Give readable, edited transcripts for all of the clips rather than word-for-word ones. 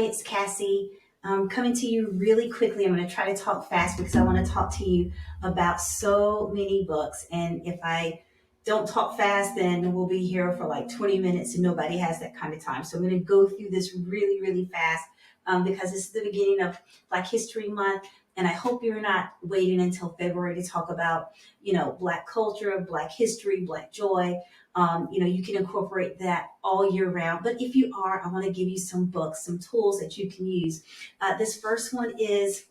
everybody, it's Cassie. Coming to you really quickly. I'm going to try to talk fast because I want to talk to you about so many books. And if I don't talk fast, then we'll be here for like 20 minutes and nobody has that kind of time. So I'm going to go through this really, really fast because this is the beginning of Black History Month. And I hope you're not waiting until February to talk about, Black culture, Black history, Black joy. You can incorporate that all year round. But if you are, I want to give you some books, some tools that you can use. This first one is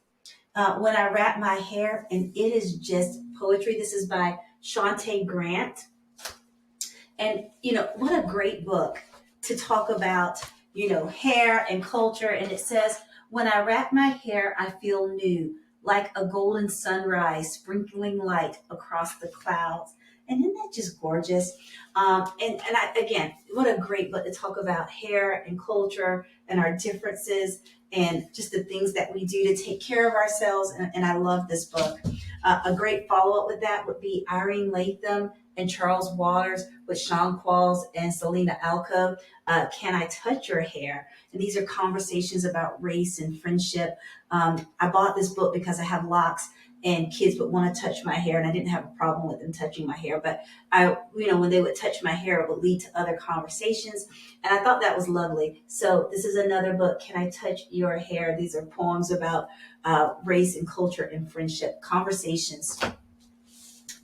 When I Wrap My Hair, and it is just poetry. This is by Shante Grant. And, what a great book to talk about, hair and culture. And it says, when I wrap my hair, I feel new, like a golden sunrise sprinkling light across the clouds. And isn't that just gorgeous? Again, what a great book to talk about hair and culture and our differences and just the things that we do to take care of ourselves. And I love this book. A great follow-up with that would be Irene Latham and Charles Waters with Sean Qualls and Selena Alco. Can I Touch Your Hair? And these are conversations about race and friendship. I bought this book because I have locks and kids would want to touch my hair, and I didn't have a problem with them touching my hair. But when they would touch my hair, it would lead to other conversations. And I thought that was lovely. So this is another book, Can I Touch Your Hair? These are poems about race and culture and friendship, conversations.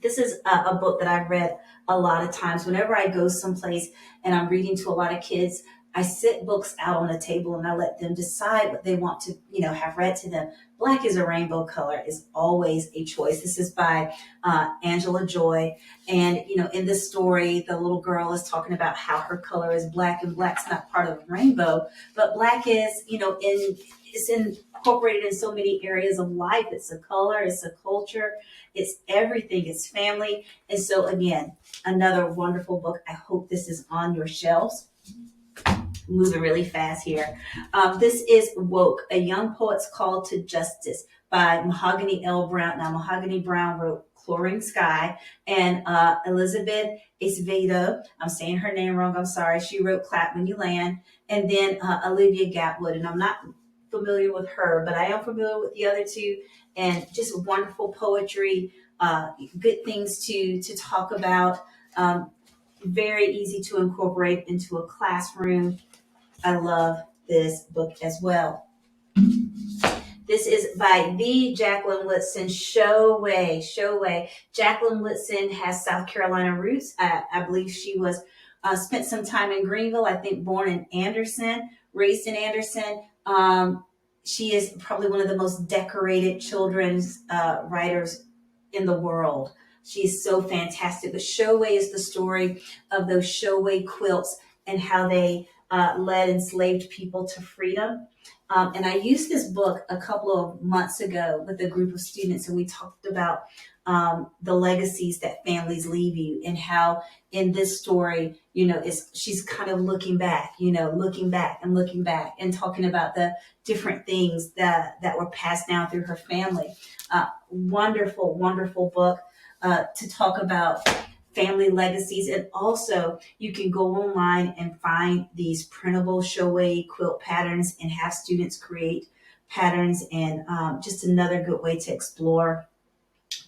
This is a book that I've read a lot of times. Whenever I go someplace and I'm reading to a lot of kids, I sit books out on a table and I let them decide what they want to, have read to them. Black is a Rainbow Color is always a choice. This is by Angela Joy. And, in this story, the little girl is talking about how her color is black, and black's not part of the rainbow, but black is, it's incorporated in so many areas of life. It's a color, it's a culture, it's everything, it's family. And so again, another wonderful book. I hope this is on your shelves. Moving really fast here. This is Woke, A Young Poet's Call to Justice by Mahogany L. Brown. Now, Mahogany Brown wrote Chlorine Sky, and Elizabeth Acevedo, I'm saying her name wrong, I'm sorry, she wrote Clap When You Land, and then Olivia Gatwood, and I'm not familiar with her, but I am familiar with the other two, and just wonderful poetry, good things to talk about, very easy to incorporate into a classroom. I love this book as well. This is by the Jacqueline Woodson, Show Way. Jacqueline Woodson has South Carolina roots. I believe she was spent some time in Greenville, I think born in Anderson, raised in Anderson. She is probably one of the most decorated children's writers in the world. She is so fantastic. But Showway is the story of those Showway quilts and how they led enslaved people to freedom. And I used this book a couple of months ago with a group of students, and we talked about the legacies that families leave you, and how in this story, she's kind of looking back and talking about the different things that were passed down through her family. Wonderful, wonderful book to talk about family legacies. And also you can go online and find these printable Showway quilt patterns and have students create patterns, and just another good way to explore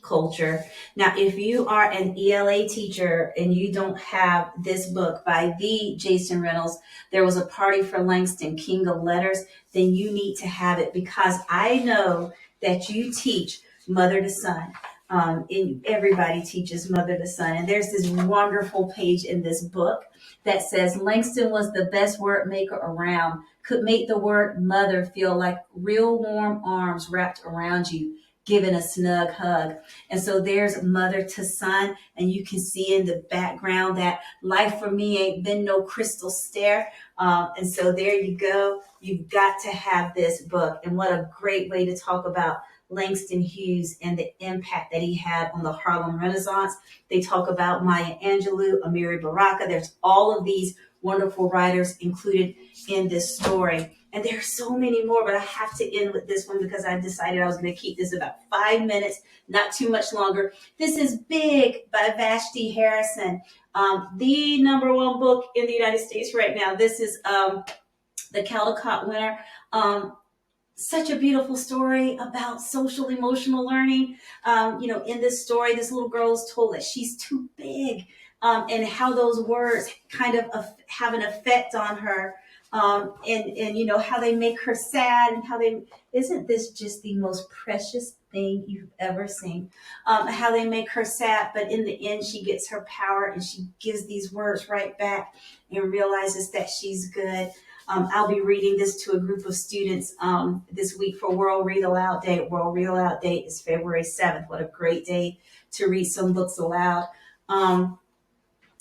culture. Now, if you are an ELA teacher and you don't have this book by the Jason Reynolds, There Was a Party for Langston, King of Letters, then you need to have it, because I know that you teach mother to son. And everybody teaches mother to son. And there's this wonderful page in this book that says, Langston was the best word maker around, could make the word mother feel like real warm arms wrapped around you, giving a snug hug. And so there's mother to son, and you can see in the background that life for me ain't been no crystal stair. And so there you go. You've got to have this book. And what a great way to talk about Langston Hughes and the impact that he had on the Harlem Renaissance. They talk about Maya Angelou, Amiri Baraka. There's all of these wonderful writers included in this story. And there are so many more, but I have to end with this one because I decided I was going to keep this about 5 minutes, not too much longer. This is Big by Vashti Harrison, the #1 book in the United States right now. This is the Caldecott winner. Such a beautiful story about social emotional learning. In this story, this little girl is told that she's too big, and how those words kind of have an effect on her, and how they make her sad, and how they isn't this just the most precious thing you've ever seen? How they make her sad, but in the end, she gets her power, and she gives these words right back, and realizes that she's good. I'll be reading this to a group of students this week for World Read Aloud Day. World Read Aloud Day is February 7th. What a great day to read some books aloud.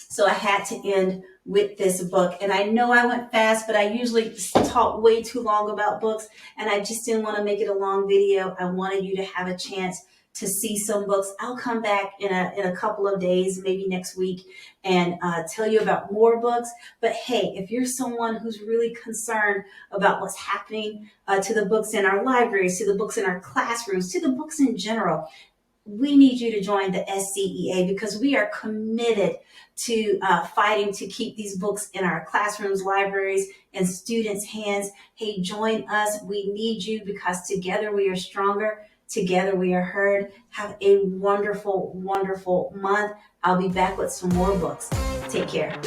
So I had to end with this book. And I know I went fast, but I usually talk way too long about books. And I just didn't want to make it a long video. I wanted you to have a chance to see some books. I'll come back in a couple of days, maybe next week, and tell you about more books. But hey, if you're someone who's really concerned about what's happening to the books in our libraries, to the books in our classrooms, to the books in general, we need you to join the SCEA, because we are committed to fighting to keep these books in our classrooms, libraries, and students' hands. Hey, join us. We need you, because together we are stronger. Together we are heard. Have a wonderful, wonderful month. I'll be back with some more books. Take care.